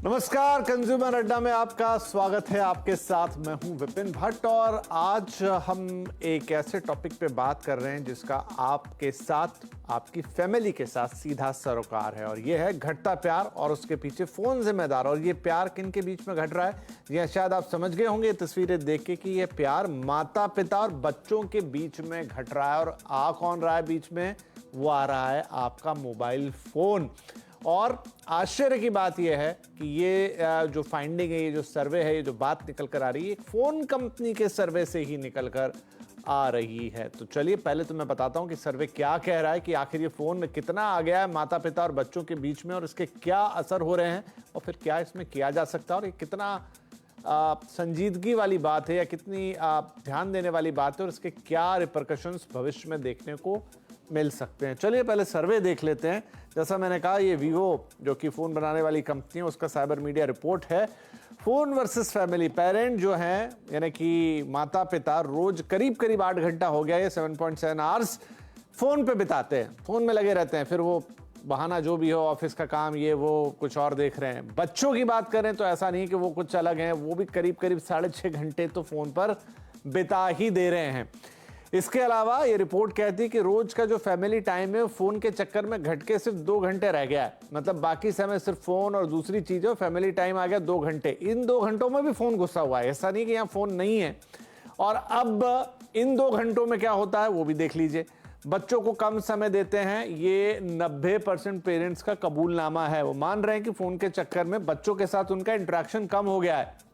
नमस्कार, कंज्यूमर अड्डा में आपका स्वागत है। आपके साथ मैं हूं विपिन भट्ट और आज हम एक ऐसे टॉपिक पे बात कर रहे हैं जिसका आपके साथ, आपकी फैमिली के साथ सीधा सरोकार है और ये है घटता प्यार और उसके पीछे फोन जिम्मेदार। और ये प्यार किन के बीच में घट रहा है, ये शायद आप समझ गए होंगे तस्वीरें देख के कि ये प्यार माता पिता और बच्चों के बीच में घट रहा है। और आ कौन रहा है बीच में? वो आ रहा है आपका मोबाइल फोन। और आश्चर्य की बात यह है कि ये जो फाइंडिंग है, ये जो सर्वे है, ये जो बात निकल कर आ रही है, एक फोन कंपनी के सर्वे से ही निकल कर आ रही है। तो चलिए पहले तो मैं बताता हूं कि सर्वे क्या कह रहा है, कि आखिर ये फोन में कितना आ गया है माता पिता और बच्चों के बीच में और इसके क्या असर हो रहे हैं और फिर क्या इसमें किया जा सकता है और ये कितना संजीदगी वाली बात है या कितनी ध्यान देने वाली बात है और इसके क्या रिपरकशंस भविष्य में देखने को मिल सकते हैं। चलिए पहले सर्वे देख लेते हैं। जैसा मैंने कहा, ये वीवो जो कि फ़ोन बनाने वाली कंपनी है, उसका साइबर मीडिया रिपोर्ट है। फ़ोन वर्सेस फैमिली, पेरेंट जो हैं यानी कि माता पिता रोज करीब करीब 8 घंटा हो गया, ये 7.7 आवर्स फ़ोन पे बिताते हैं, फ़ोन में लगे रहते हैं। फिर वो बहाना जो भी हो, ऑफिस का काम, ये वो कुछ और देख रहे हैं। बच्चों की बात करें तो ऐसा नहीं कि वो कुछ अलग हैं, वो भी करीब करीब 6.5 घंटे तो फ़ोन पर बिता ही दे रहे हैं। इसके अलावा ये रिपोर्ट कहती है कि रोज का जो फैमिली टाइम है फोन के चक्कर में घट के सिर्फ 2 घंटे रह गया है। मतलब बाकी समय सिर्फ फोन और दूसरी चीजें, फैमिली टाइम आ गया 2 घंटे। इन 2 घंटों में भी फोन घुसा हुआ है, ऐसा नहीं कि यहाँ फोन नहीं है। और अब इन 2 घंटों में क्या होता है वो भी देख लीजिए। बच्चों को कम समय देते हैं, ये 90% पेरेंट्स का कबूलनामा है। वो मान रहे हैं कि फोन के चक्कर में बच्चों के साथ उनका इंटरेक्शन कम हो गया है।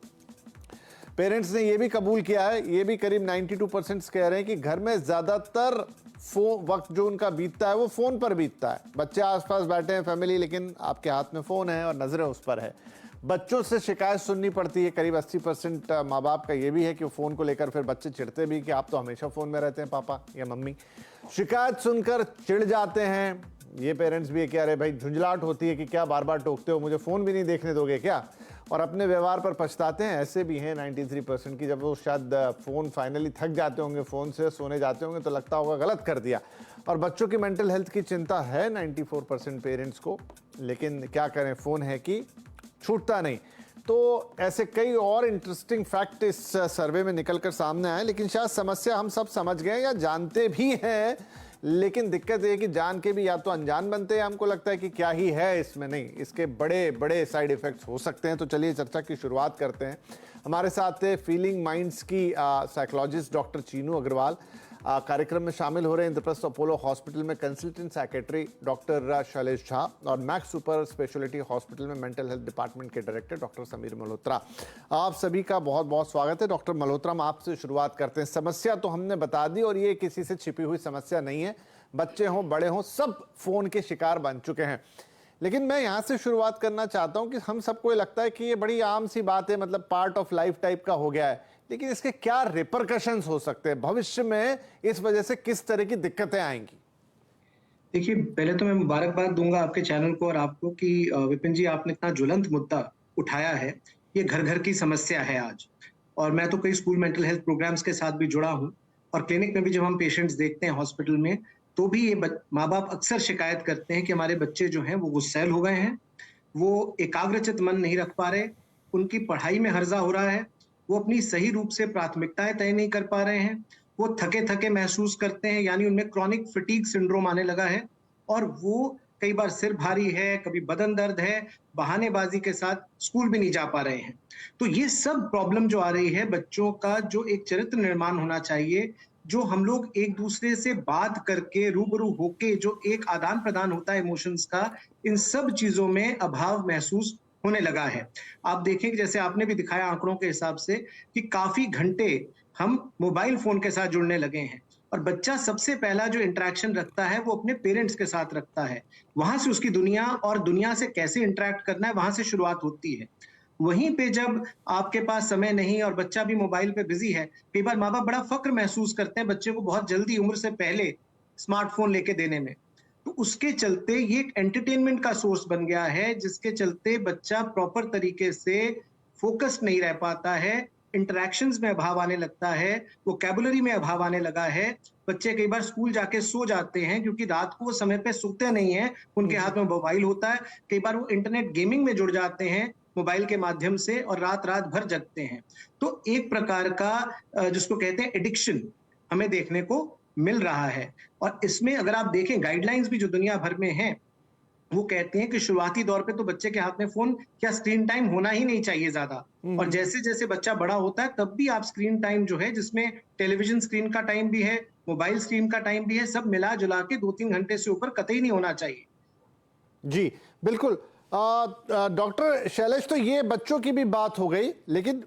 पेरेंट्स ने यह भी कबूल किया है, ये भी करीब 92% कह रहे हैं कि घर में ज्यादातर वक्त जो उनका बीतता है वो फोन पर बीतता है। बच्चे आसपास बैठे हैं फैमिली, लेकिन आपके हाथ में फोन है और नजरें उस पर है। बच्चों से शिकायत सुननी पड़ती है, करीब 80% माँ बाप का ये भी है कि फोन को लेकर फिर बच्चे चिढ़ते भी कि आप तो हमेशा फोन में रहते हैं पापा या मम्मी। शिकायत सुनकर चिढ़ जाते हैं ये पेरेंट्स भी, कि अरे भाई झुंझलाहट होती है कि क्या बार बार टोकते हो, मुझे फोन भी नहीं देखने दोगे क्या? और अपने व्यवहार पर पछताते हैं। ऐसे भी हैं 93% की, जब वो शायद फ़ोन फाइनली थक जाते होंगे, फ़ोन से सोने जाते होंगे तो लगता होगा गलत कर दिया। और बच्चों की मेंटल हेल्थ की चिंता है 94% पेरेंट्स को, लेकिन क्या करें, फ़ोन है कि छूटता नहीं। तो ऐसे कई और इंटरेस्टिंग फैक्ट इस सर्वे में निकल कर सामने आए। लेकिन शायद समस्या हम सब समझ गए या जानते भी हैं, लेकिन दिक्कत ये कि जान के भी या तो अनजान बनते हैं। हमको लगता है कि क्या ही है इसमें, नहीं, इसके बड़े बड़े साइड इफेक्ट्स हो सकते हैं। तो चलिए चर्चा की शुरुआत करते हैं। हमारे साथ है फीलिंग माइंड्स की साइकोलॉजिस्ट डॉक्टर चीनू अग्रवाल, कार्यक्रम में शामिल हो रहे हैं इंद्रप्रस्थ अपोलो हॉस्पिटल में consultant secretary doctor Shailesh Jha और मैक्स सुपर स्पेशलिटी हॉस्पिटल में मेंटल हेल्थ डिपार्टमेंट के डायरेक्टर डॉक्टर समीर मल्होत्रा। आप सभी का बहुत बहुत स्वागत है। डॉक्टर मल्होत्रा, हम आपसे शुरुआत करते हैं। समस्या तो हमने बता दी और ये किसी से छिपी हुई समस्या नहीं है। बच्चे हों बड़े हों सब फोन के शिकार बन चुके हैं। लेकिन मैं यहाँ से शुरुआत करना चाहता हूँ कि हम सबको ये लगता है कि ये बड़ी आम सी बात है, मतलब पार्ट ऑफ लाइफ टाइप का हो गया है, लेकिन इसके क्या रिपरकशंस हो सकते हैं भविष्य में, इस वजह से किस तरह की दिक्कतें आएंगी? देखिए, पहले तो मैं मुबारकबाद दूंगा आपके चैनल को और आपको कि विपिन जी, आपने इतना ज्वलंत मुद्दा उठाया है। ये घर घर की समस्या है आज। और मैं तो कई स्कूल मेंटल हेल्थ प्रोग्राम्स के साथ भी जुड़ा हूं और क्लिनिक में भी जब हम पेशेंट्स देखते हैं हॉस्पिटल में, तो भी ये माँ बाप अक्सर शिकायत करते हैं कि हमारे बच्चे जो हैं वो गुस्सैल हो गए हैं, वो एकाग्रचित मन नहीं रख पा रहे, उनकी पढ़ाई में हर्जा हो रहा है, वो अपनी सही रूप से प्राथमिकताएं तय नहीं कर पा रहे हैं, वो थके थके महसूस करते हैं, यानी उनमें क्रॉनिक फटीग सिंड्रोम आने लगा है और वो कई बार सिर भारी है, कभी बदन दर्द है, बहानेबाजी के साथ स्कूल भी नहीं जा पा रहे हैं। तो ये सब प्रॉब्लम जो आ रही है, बच्चों का जो एक चरित्र निर्माण होना चाहिए, जो हम लोग एक दूसरे से बात करके रूबरू होके जो एक आदान प्रदान होता है इमोशंस का, इन सब चीजों में अभाव महसूस होने लगा है। आप देखें कि जैसे आपने भी दिखाया आंकड़ों के हिसाब से कि काफी घंटे हम मोबाइल फोन के साथ जुड़ने लगे हैं और बच्चा सबसे पहला जो इंटरेक्शन रखता है वो अपने पेरेंट्स के साथ रखता है। वहां से उसकी दुनिया और दुनिया से कैसे इंटरेक्ट करना है, वहां से शुरुआत होती है। वहीं पे जब आपके पास समय नहीं और बच्चा भी मोबाइल पे बिजी है, कई बार माँ बाप बड़ा फक्र महसूस करते हैं बच्चे को बहुत जल्दी उम्र से पहले स्मार्टफोन लेके देने में। तो उसके चलते ये एक एंटरटेनमेंट का सोर्स बन गया है, जिसके चलते बच्चा प्रॉपर तरीके से फोकस्ड नहीं रह पाता है, इंटरैक्शंस में अभाव आने लगता है, वोकैबुलरी में अभाव आने लगा है। बच्चे कई बार स्कूल जाके सो जाते हैं क्योंकि रात को वो समय पे सोते नहीं हैं, उनके हाथ में मोबाइल होता है। कई बार वो इंटरनेट गेमिंग में जुड़ जाते हैं मोबाइल के माध्यम से और रात रात भर जगते हैं। तो एक प्रकार का जिसको कहते हैं एडिक्शन हमें देखने को मिल रहा है। और इसमें अगर आप देखें गाइडलाइंस भी जो दुनिया भर में हैं, वो कहते हैं कि शुरुआती दौर पे तो बच्चे के हाथ में फोन या स्क्रीन टाइम होना ही नहीं चाहिए ज्यादा। और जैसे जैसे बच्चा बड़ा होता है तब भी आप स्क्रीन टाइम जो है, जिसमें टेलीविजन स्क्रीन का टाइम भी है, मोबाइल स्क्रीन का टाइम भी है, सब मिला जुला के 2-3 घंटे से ऊपर कतई नहीं होना चाहिए। जी बिल्कुल। डॉक्टर शैलेश, तो ये बच्चों की भी बात हो गई, लेकिन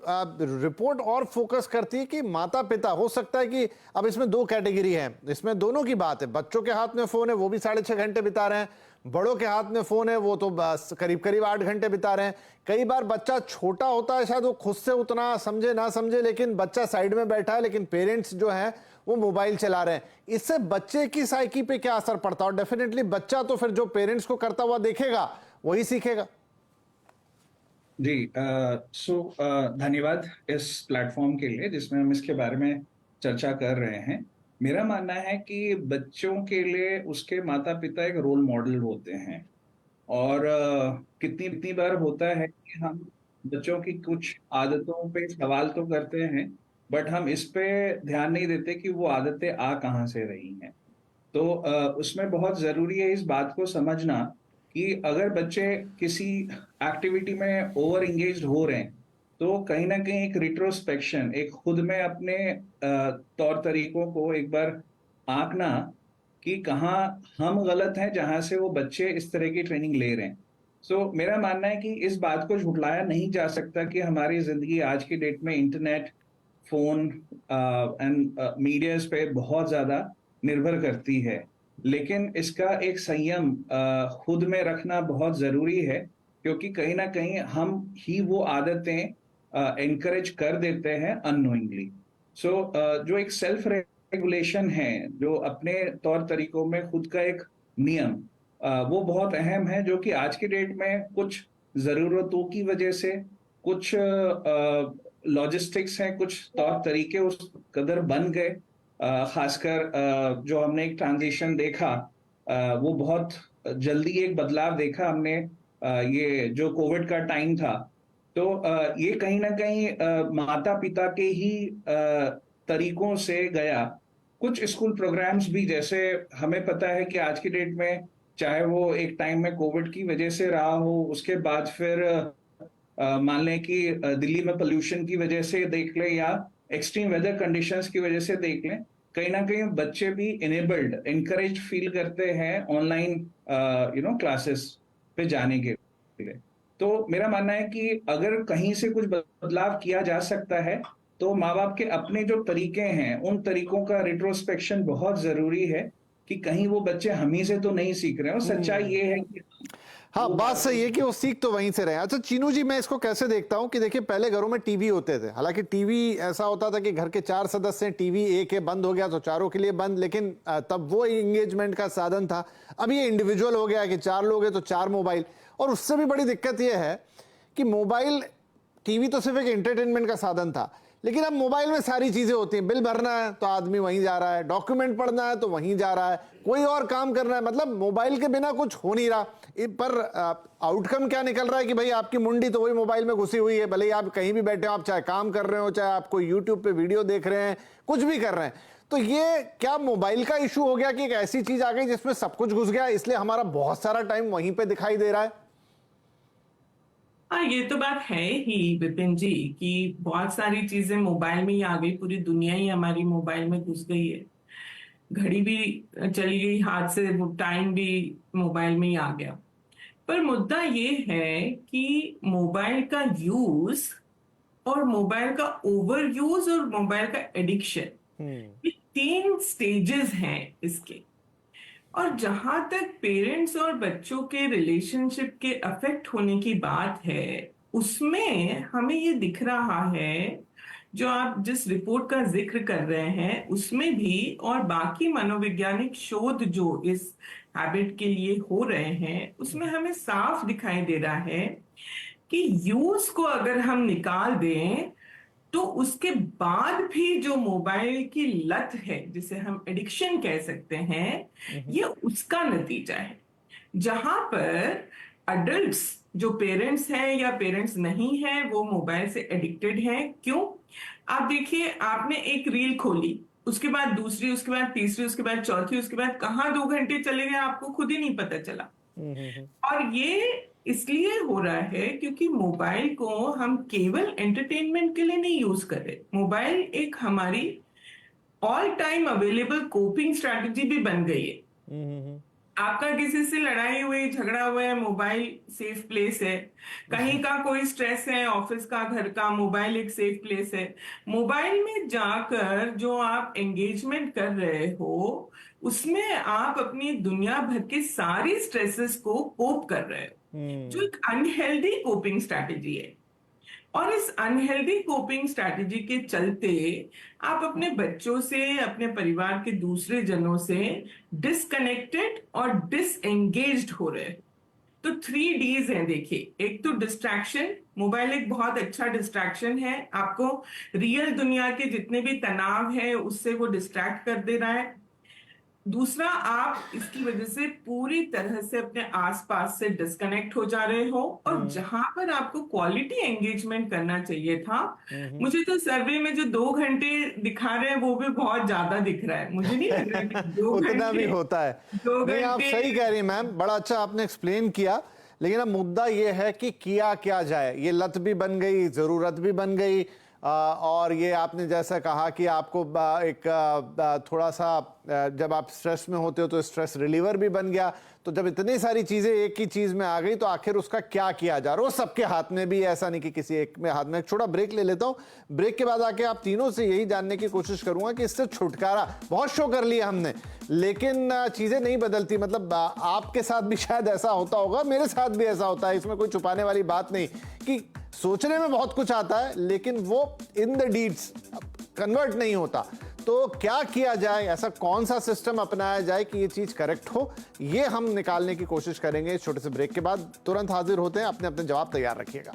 रिपोर्ट और फोकस करती है कि माता पिता, हो सकता है कि अब इसमें दो कैटेगरी है, इसमें दोनों की बात है। बच्चों के हाथ में फोन है, वो भी 6.5 घंटे बिता रहे हैं, बड़ों के हाथ में फोन है, वो तो बस करीब करीब 8 घंटे बिता रहे हैं। कई बार बच्चा छोटा होता है, शायद वो खुद से उतना समझे ना समझे, लेकिन बच्चा साइड में बैठा है, लेकिन पेरेंट्स जो है वो मोबाइल चला रहे हैं। इससे बच्चे की साइकी पे क्या असर पड़ता है? और डेफिनेटली बच्चा तो फिर जो पेरेंट्स को करता हुआ देखेगा वही सीखेगा। जी, धन्यवाद इस प्लेटफॉर्म के लिए जिसमें हम इसके बारे में चर्चा कर रहे हैं। मेरा मानना है कि बच्चों के लिए उसके माता पिता एक रोल मॉडल होते हैं। और कितनी कितनी बार होता है कि हम बच्चों की कुछ आदतों पे सवाल तो करते हैं, बट हम इस पे ध्यान नहीं देते कि वो आदतें आ कहाँ से रही हैं। तो उसमें बहुत जरूरी है इस बात को समझना कि अगर बच्चे किसी एक्टिविटी में ओवर इंगेज्ड हो रहे हैं, तो कहीं ना कहीं एक रिट्रोस्पेक्शन, एक खुद में अपने तौर तरीकों को एक बार आंकना कि कहाँ हम गलत हैं, जहां से वो बच्चे इस तरह की ट्रेनिंग ले रहे हैं। सो मेरा मानना है कि इस बात को झुठलाया नहीं जा सकता कि हमारी जिंदगी आज की डेट में इंटरनेट, फोन एंड मीडियाज पे बहुत ज्यादा निर्भर करती है। लेकिन इसका एक संयम खुद में रखना बहुत जरूरी है, क्योंकि कहीं ना कहीं हम ही वो आदतें एनकरेज कर देते हैं अननोइंगली। सो जो एक सेल्फ रेगुलेशन है, जो अपने तौर तरीकों में खुद का एक नियम, वो बहुत अहम है, जो कि आज की डेट में कुछ जरूरतों की वजह से, कुछ लॉजिस्टिक्स हैं, कुछ तौर तरीके उस कदर बन गए। खासकर जो हमने एक ट्रांजिशन देखा, वो बहुत जल्दी एक बदलाव देखा हमने, ये जो कोविड का टाइम था। तो ये कहीं ना कहीं माता पिता के ही तरीकों से गया। कुछ स्कूल प्रोग्राम्स भी, जैसे हमें पता है कि आज की डेट में, चाहे वो एक टाइम में कोविड की वजह से रहा हो, उसके बाद फिर मान लें कि दिल्ली में पोल्यूशन की वजह से देख लें, या एक्सट्रीम वेदर कंडीशंस की वजह से देख लें, कहीं ना कहीं बच्चे भी इनेबल्ड, इनकरेज फील करते हैं ऑनलाइन क्लासेस पे जाने के लिए। तो मेरा मानना है कि अगर कहीं से कुछ बदलाव किया जा सकता है, तो माँ बाप के अपने जो तरीके हैं, उन तरीकों का रिट्रोस्पेक्शन बहुत जरूरी है कि कहीं वो बच्चे हम ही से तो नहीं सीख रहे हैं। और सच्चाई ये है कि हाँ, बात सही है कि वो सीख तो वहीं से रहे। अच्छा चीनू जी, मैं इसको कैसे देखता हूं कि देखिए, पहले घरों में टीवी होते थे, हालांकि टीवी ऐसा होता था कि घर के 4 सदस्य हैं, टीवी एक है, बंद हो गया तो चारों के लिए बंद, लेकिन तब वो एंगेजमेंट का साधन था। अब ये इंडिविजुअल हो गया कि 4 लोग हैं तो 4 मोबाइल। और उससे भी बड़ी दिक्कत यह है कि मोबाइल, टीवी तो सिर्फ एक एंटरटेनमेंट का साधन था, लेकिन अब मोबाइल में सारी चीजें होती हैं। बिल भरना है तो आदमी वहीं जा रहा है, डॉक्यूमेंट पढ़ना है तो वहीं जा रहा है, कोई और काम करना है, मतलब मोबाइल के बिना कुछ हो नहीं रहा। पर आउटकम क्या निकल रहा है कि भाई आपकी मुंडी तो वही मोबाइल में घुसी हुई है, भले ही आप कहीं भी बैठे हो, आप चाहे काम कर रहे हो, चाहे आप कोई यूट्यूब पे वीडियो देख रहे हैं, कुछ भी कर रहे हैं। तो ये क्या मोबाइल का इशू हो गया कि एक ऐसी चीज आ गई जिसमें सब कुछ घुस गया, इसलिए हमारा बहुत सारा टाइम वहीं पे दिखाई दे रहा है? हाँ, ये तो बात है ही विपिन जी कि बहुत सारी चीजें मोबाइल में ही आ गई, पूरी दुनिया ही हमारी मोबाइल में घुस गई है। घड़ी भी चली गई हाथ से, वो टाइम भी मोबाइल में ही आ गया। पर मुद्दा ये है कि मोबाइल का यूज और मोबाइल का ओवर यूज और मोबाइल का एडिक्शन, ये 3 स्टेजेस हैं इसके। और जहां तक पेरेंट्स और बच्चों के रिलेशनशिप के अफेक्ट होने की बात है, उसमें हमें ये दिख रहा है, जो आप जिस रिपोर्ट का जिक्र कर रहे हैं उसमें भी, और बाकी मनोवैज्ञानिक शोध जो इस हैबिट के लिए हो रहे हैं, उसमें हमें साफ दिखाई दे रहा है कि यूज को अगर हम निकाल दें तो उसके बाद भी जो मोबाइल की लत है, जिसे हम एडिक्शन कह सकते हैं, ये उसका नतीजा है। जहां पर अडल्ट्स जो पेरेंट्स हैं या पेरेंट्स नहीं हैं वो मोबाइल से एडिक्टेड हैं। क्यों? आप देखिए, आपने एक रील खोली, उसके बाद दूसरी, उसके बाद तीसरी, उसके बाद चौथी, उसके बाद कहाँ 2 घंटे चले गए आपको खुद ही नहीं पता चला। और ये इसलिए हो रहा है क्योंकि मोबाइल को हम केवल एंटरटेनमेंट के लिए नहीं यूज कर रहे। मोबाइल एक हमारी all time available coping strategy भी बन गई है। आपका किसी से लड़ाई हुई, झगड़ा हुआ है, मोबाइल सेफ प्लेस है। कहीं का कोई स्ट्रेस है, ऑफिस का, घर का, मोबाइल एक सेफ प्लेस है। मोबाइल में जाकर जो आप एंगेजमेंट कर रहे हो उसमें आप अपनी दुनिया भर के सारी स्ट्रेसेस को कोप कर रहे हो, जो एक अनहेल्दी कोपिंग स्ट्रैटेजी है। और इस अनहेल्दी कोपिंग स्ट्रैटेजी के चलते आप अपने बच्चों से, अपने परिवार के दूसरे जनों से डिसकनेक्टेड और डिसएंगेज्ड हो रहे हैं। तो 3 Ds हैं, देखिए। एक तो डिस्ट्रैक्शन, मोबाइल एक बहुत अच्छा डिस्ट्रैक्शन है, आपको रियल दुनिया के जितने भी तनाव है उससे वो डिस्ट्रैक्ट कर दे रहा है। दूसरा, आप इसकी वजह से पूरी तरह से अपने आसपास से डिस्कनेक्ट हो जा रहे हो, और जहां पर आपको क्वालिटी एंगेजमेंट करना चाहिए था, मुझे तो सर्वे में जो 2 घंटे दिखा रहे हैं वो भी बहुत ज्यादा दिख रहा है। मुझे नहीं लग रहा है कि दो उतना भी घंटे होता है। दो नहीं, आप घंटे सही कह रही हैं मैम, बड़ा अच्छा आपने एक्सप्लेन किया। लेकिन अब मुद्दा ये है कि किया क्या जाए। ये लत भी बन गई, जरूरत भी बन गई, और ये आपने जैसा कहा कि आपको एक थोड़ा सा जब आप स्ट्रेस में होते हो तो स्ट्रेस रिलीवर भी बन गया। तो जब इतनी सारी चीजें एक ही चीज में आ गई तो आखिर उसका क्या किया जा रहा है? वो सबके हाथ में भी, ऐसा नहीं कि किसी एक में हाथ में। एक छोटा ब्रेक ले लेता हूं, ब्रेक के बाद आके आप तीनों से यही जानने की कोशिश करूंगा कि इससे छुटकारा, बहुत शो कर लिया हमने लेकिन चीजें नहीं बदलती। मतलब आपके साथ भी शायद ऐसा होता होगा, मेरे साथ भी ऐसा होता है, इसमें कोई छुपाने वाली बात नहीं कि सोचने में बहुत कुछ आता है लेकिन वो इन द डीड्स कन्वर्ट नहीं होता। तो क्या किया जाए, ऐसा कौन सा सिस्टम अपनाया जाए कि ये चीज करेक्ट हो, ये हम निकालने की कोशिश करेंगे। छोटे से ब्रेक के बाद तुरंत हाजिर होते हैं। अपने अपने जवाब तैयार रखिएगा।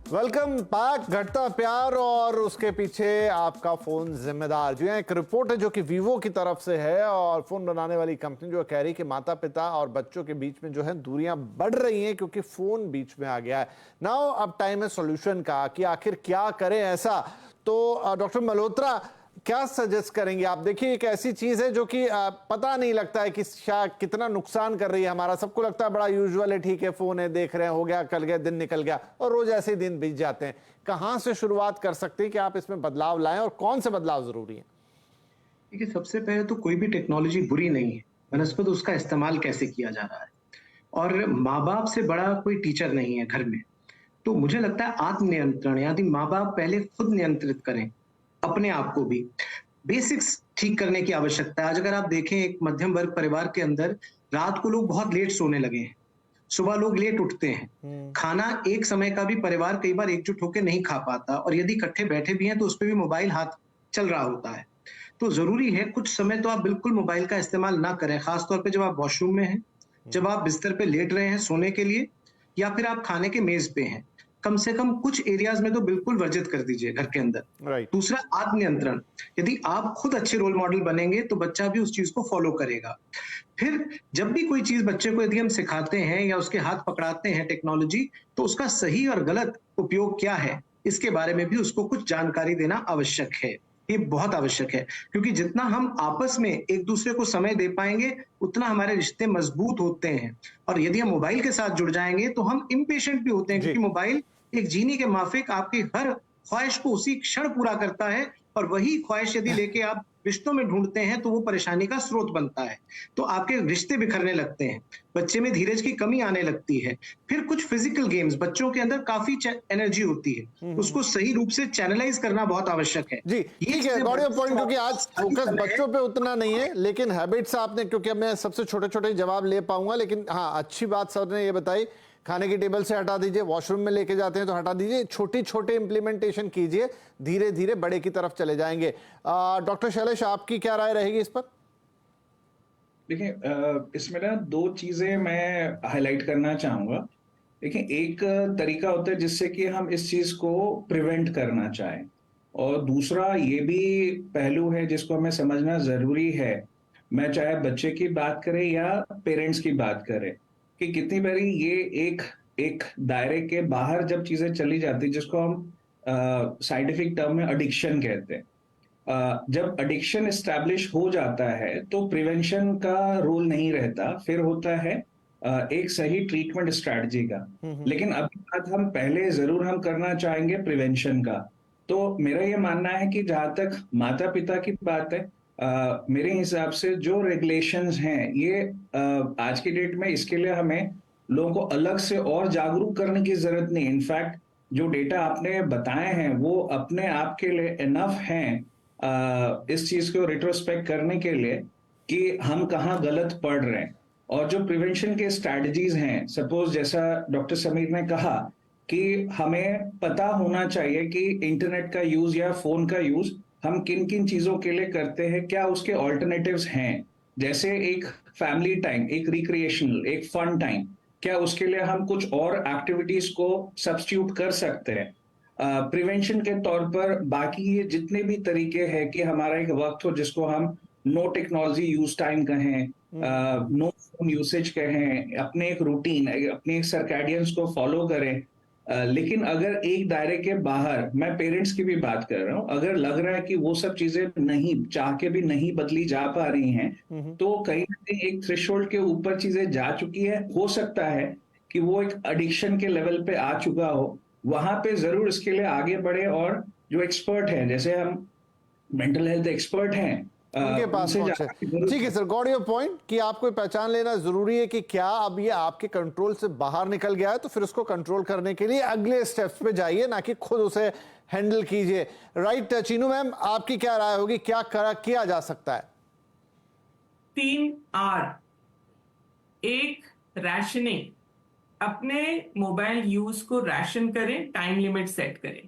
Welcome back. घटता प्यार और उसके पीछे आपका फोन जिम्मेदार। जी हाँ, एक रिपोर्ट है जो कि वीवो की तरफ से है और फोन बनाने वाली कंपनी जो कह रही है कि माता पिता और बच्चों के बीच में जो है दूरियां बढ़ रही हैं क्योंकि फोन बीच में आ गया है। नाउ अब टाइम है सॉल्यूशन का कि आखिर क्या करें ऐसा। तो डॉक्टर मल्होत्रा क्या सजेस्ट करेंगे आप? देखिए, एक ऐसी चीज है जो कि पता नहीं लगता है कि कितना नुकसान कर रही है हमारा। सबको लगता है बड़ा यूजुअल है, ठीक है, फोन है, देख रहे हैं, हो गया, कल गया, दिन निकल गया, और रोज ऐसे ही दिन बीत जाते हैं। कहां से शुरुआत कर सकते हैं कि आप इसमें बदलाव लाएं और कौन से बदलाव जरूरी है? देखिए, सबसे पहले तो कोई भी टेक्नोलॉजी बुरी नहीं है, बनस्पत उसका इस्तेमाल कैसे किया जा रहा है। और माँ बाप से बड़ा कोई टीचर नहीं है घर में। तो मुझे लगता है आत्मनियंत्रण, यानी माँ बाप पहले खुद नियंत्रित करें अपने आप को भी। बेसिक्स ठीक करने की आवश्यकता है। आज अगर आप देखें, एक मध्यम वर्ग परिवार के अंदर रात को लोग बहुत लेट सोने लगे हैं, सुबह लोग लेट उठते हैं, खाना एक समय का भी परिवार कई बार एकजुट होकर नहीं खा पाता, और यदि इकट्ठे बैठे भी हैं तो उस पर भी मोबाइल हाथ चल रहा होता है। तो जरूरी है कुछ समय तो आप बिल्कुल मोबाइल का इस्तेमाल ना करें, खासतौर पे जब आप वॉशरूम में हैं, जब आप बिस्तर पे लेट रहे हैं सोने के लिए, या फिर आप खाने के मेज पे हैं। कम से कम कुछ एरियाज में तो बिल्कुल वर्जित कर दीजिए घर के अंदर। राइट। दूसरा, आत्मनियंत्रण। यदि आप खुद अच्छे रोल मॉडल बनेंगे तो बच्चा भी उस चीज को फॉलो करेगा। फिर जब भी कोई चीज बच्चे को यदि हम सिखाते हैं या उसके हाथ पकड़ाते हैं टेक्नोलॉजी, तो उसका सही और गलत उपयोग क्या है, इसके बारे में भी उसको कुछ जानकारी देना आवश्यक है। ये बहुत आवश्यक है, क्योंकि जितना हम आपस में एक दूसरे को समय दे पाएंगे उतना हमारे रिश्ते मजबूत होते हैं। और यदि हम मोबाइल के साथ जुड़ जाएंगे तो हम इम्पेशेंट भी होते हैं, जी। क्योंकि मोबाइल एक जीनी के माफिक आपकी हर ख्वाहिश को उसी क्षण पूरा करता है, और वही ख्वाहिश यदि लेके आप रिश्तों में ढूंढते हैं तो वो परेशानी का स्रोत बनता है। तो आपके रिश्ते बिखरने लगते हैं, बच्चे में धीरज की कमी आने लगती है। फिर कुछ फिजिकल गेम्स, बच्चों के अंदर काफी एनर्जी होती है, उसको सही रूप से चैनलाइज करना बहुत आवश्यक है। जी, ठीक है, गॉट योर पॉइंट। क्योंकि आज फोकस बच्चों पे उतना नहीं है, लेकिन हैबिट्स आपने, क्योंकि अब मैं सबसे छोटे छोटे जवाब ले पाऊंगा, लेकिन हाँ, अच्छी बात सर ने ये बताई, खाने की टेबल से हटा दीजिए, वॉशरूम में लेके जाते हैं तो हटा दीजिए, छोटी छोटे इंप्लीमेंटेशन कीजिए, धीरे धीरे बड़े की तरफ चले जाएंगे। डॉक्टर शैलेश, आपकी क्या राय रहेगी इस पर? देखिए, इसमें ना दो चीजें मैं हाईलाइट करना चाहूंगा। देखिए, एक तरीका होता है जिससे कि हम इस चीज को प्रिवेंट करना चाहें, और दूसरा ये भी पहलू है जिसको हमें समझना जरूरी है। मैं चाहे बच्चे की बात करें या पेरेंट्स की बात करें, कि कितनी बारी ये एक एक दायरे के बाहर जब चीजें चली जाती, जिसको हम साइंटिफिक टर्म में एडिक्शन कहते हैं। जब एडिक्शन एस्टैब्लिश हो जाता है तो प्रिवेंशन का रोल नहीं रहता, फिर होता है एक सही ट्रीटमेंट स्ट्रैटेजी का। लेकिन अभी बात हम पहले जरूर हम करना चाहेंगे प्रिवेंशन का। तो मेरा ये मानना है कि जहां तक माता पिता की बात है, मेरे हिसाब से जो रेगुलेशंस हैं ये आज की डेट में, इसके लिए हमें लोगों को अलग से और जागरूक करने की जरूरत नहीं। इनफैक्ट जो डेटा आपने बताए हैं वो अपने आप के लिए इनफ हैं इस चीज को रिट्रोस्पेक्ट करने के लिए कि हम कहाँ गलत पढ़ रहे हैं। और जो प्रिवेंशन के स्ट्रैटेजीज हैं, सपोज जैसा डॉक्टर समीर ने कहा कि हमें पता होना चाहिए कि इंटरनेट का यूज या फोन का यूज हम किन किन चीजों के लिए करते हैं, क्या उसके ऑल्टरनेटिव्स हैं। जैसे एक फैमिली टाइम, एक रिक्रिएशनल, एक फन टाइम, क्या उसके लिए हम कुछ और एक्टिविटीज को सब्स्टिट्यूट कर सकते हैं। प्रिवेंशन के तौर पर बाकी ये जितने भी तरीके हैं कि हमारा एक वक्त हो जिसको हम नो टेक्नोलॉजी यूज टाइम कहें, नो फोन यूसेज कहें, अपने एक रूटीन, अपने एक सर्कैडियंस को फॉलो करें। लेकिन अगर एक दायरे के बाहर, मैं पेरेंट्स की भी बात कर रहा हूं, अगर लग रहा है कि वो सब चीजें नहीं चाह के भी नहीं बदली जा पा रही हैं, तो कहीं ना कहीं एक थ्रेशोल्ड के ऊपर चीजें जा चुकी है, हो सकता है कि वो एक एडिक्शन के लेवल पे आ चुका हो, वहां पे जरूर इसके लिए आगे बढ़े। और जो एक्सपर्ट हैं, जैसे हम मेंटल हेल्थ एक्सपर्ट हैं, उनके पास पहुंचे। ठीक है सर, गॉट योर पॉइंट कि आपको पहचान लेना जरूरी है कि क्या अब ये आपके कंट्रोल से बाहर निकल गया है, तो फिर उसको कंट्रोल करने के लिए अगले स्टेप्स पे जाइए, ना कि खुद उसे हैंडल कीजिए। राइट चीनू मैम, आपकी क्या राय होगी, क्या किया जा सकता है? 3 R। एक, रैशनिंग। अपने मोबाइल यूज को रैशन करें, टाइम लिमिट सेट करें।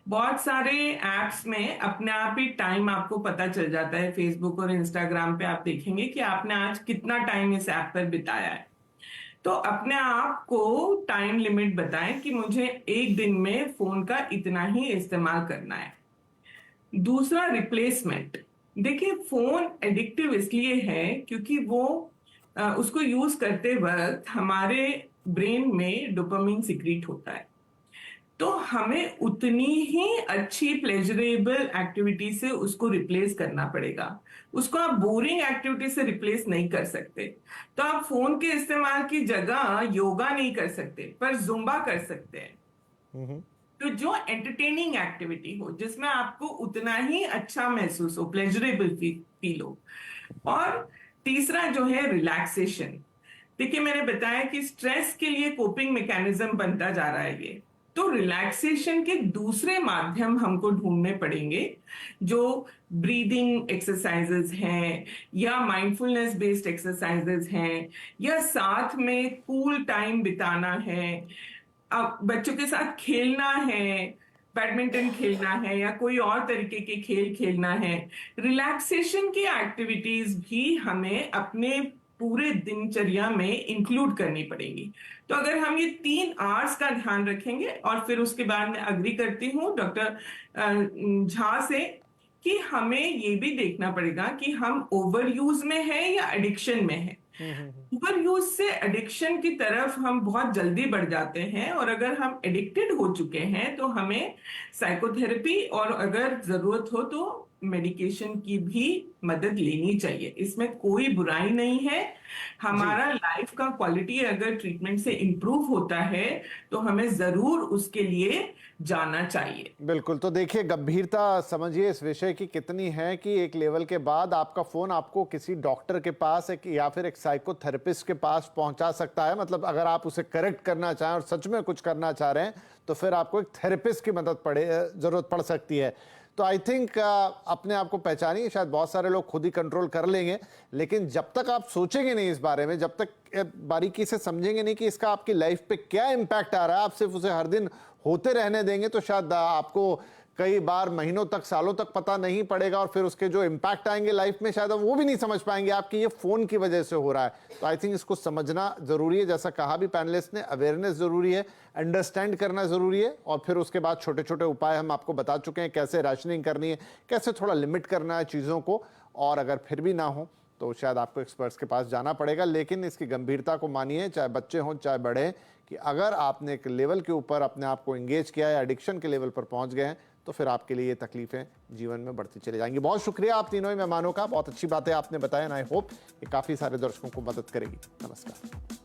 बहुत सारे एप्स में अपने आप ही टाइम आपको पता चल जाता है। फेसबुक और इंस्टाग्राम पे आप देखेंगे कि आपने आज कितना टाइम इस ऐप पर बिताया है। तो अपने आप को टाइम लिमिट बताएं कि मुझे एक दिन में फोन का इतना ही इस्तेमाल करना है। दूसरा, रिप्लेसमेंट। देखिए, फोन एडिक्टिव इसलिए है क्योंकि वो उसको यूज करते वक्त हमारे ब्रेन में डोपामिन सिक्रीट होता है, तो हमें उतनी ही अच्छी प्लेजरेबल एक्टिविटी से उसको रिप्लेस करना पड़ेगा। उसको आप बोरिंग एक्टिविटी से रिप्लेस नहीं कर सकते। तो आप फोन के इस्तेमाल की जगह योगा नहीं कर सकते, पर जुम्बा कर सकते हैं। तो जो एंटरटेनिंग एक्टिविटी हो, जिसमें आपको उतना ही अच्छा महसूस हो, प्लेजरेबल फील हो। और तीसरा जो है रिलैक्सेशन। देखिए, मैंने बताया कि स्ट्रेस के लिए कोपिंग मैकेनिज्म बनता जा रहा है ये, तो रिलैक्सेशन के दूसरे माध्यम हमको ढूंढने पड़ेंगे, जो ब्रीदिंग एक्सरसाइजेस हैं या माइंडफुलनेस बेस्ड एक्सरसाइजेस हैं, या साथ में कूल टाइम बिताना है, अब बच्चों के साथ खेलना है, बैडमिंटन खेलना है या कोई और तरीके के खेल खेलना है। रिलैक्सेशन की एक्टिविटीज भी हमें अपने पूरे दिनचर्या में इंक्लूड करनी पड़ेगी। तो अगर हम ये 3 आवर्स का ध्यान रखेंगे, और फिर उसके बाद मैं अग्री करती हूँ डॉक्टर झा से कि हमें ये भी देखना पड़ेगा कि हम ओवर यूज में है या एडिक्शन में है। ओवर यूज से एडिक्शन की तरफ हम बहुत जल्दी बढ़ जाते हैं, और अगर हम एडिक्टेड हो चुके हैं तो हमें साइकोथेरेपी और अगर जरूरत हो तो मेडिकेशन की भी मदद लेनी चाहिए। इसमें कोई बुराई नहीं है। हमारा लाइफ का क्वालिटी अगर ट्रीटमेंट से इंप्रूव होता है तो हमें जरूर उसके लिए जाना चाहिए। बिल्कुल। तो देखिए, गंभीरता समझिए इस विषय की कितनी है कि एक लेवल के बाद आपका फोन आपको किसी डॉक्टर के पास या फिर एक साइकोथेरेपिस्ट के पास पहुंचा सकता है। मतलब अगर आप उसे करेक्ट करना चाहें और सच में कुछ करना चाह रहे हैं तो फिर आपको एक थेरेपिस्ट की मदद जरूरत पड़ सकती है। तो आई थिंक अपने आप को पहचानिए। शायद बहुत सारे लोग खुद ही कंट्रोल कर लेंगे, लेकिन जब तक आप सोचेंगे नहीं इस बारे में, जब तक बारीकी से समझेंगे नहीं कि इसका आपकी लाइफ पे क्या इम्पैक्ट आ रहा है, आप सिर्फ उसे हर दिन होते रहने देंगे, तो शायद आपको कई बार महीनों तक, सालों तक पता नहीं पड़ेगा, और फिर उसके जो इम्पैक्ट आएंगे लाइफ में शायद वो भी नहीं समझ पाएंगे आपकी ये फोन की वजह से हो रहा है। तो आई थिंक इसको समझना जरूरी है। जैसा कहा भी पैनलिस्ट ने, अवेयरनेस जरूरी है, अंडरस्टैंड करना जरूरी है, और फिर उसके बाद छोटे छोटे उपाय हम आपको बता चुके हैं, कैसे राशनिंग करनी है, कैसे थोड़ा लिमिट करना है चीज़ों को। और अगर फिर भी ना हो तो शायद आपको एक्सपर्ट्स के पास जाना पड़ेगा। लेकिन इसकी गंभीरता को मानिए, चाहे बच्चे हों चाहे बड़े, कि अगर आपने एक लेवल के ऊपर अपने आप को एंगेज किया है, एडिक्शन के लेवल पर पहुंच गए हैं, तो फिर आपके लिए ये तकलीफें जीवन में बढ़ती चली जाएंगी। बहुत शुक्रिया आप तीनों ही मेहमानों का, बहुत अच्छी बातें आपने बताया, आई होप ये काफ़ी सारे दर्शकों को मदद करेगी। नमस्कार।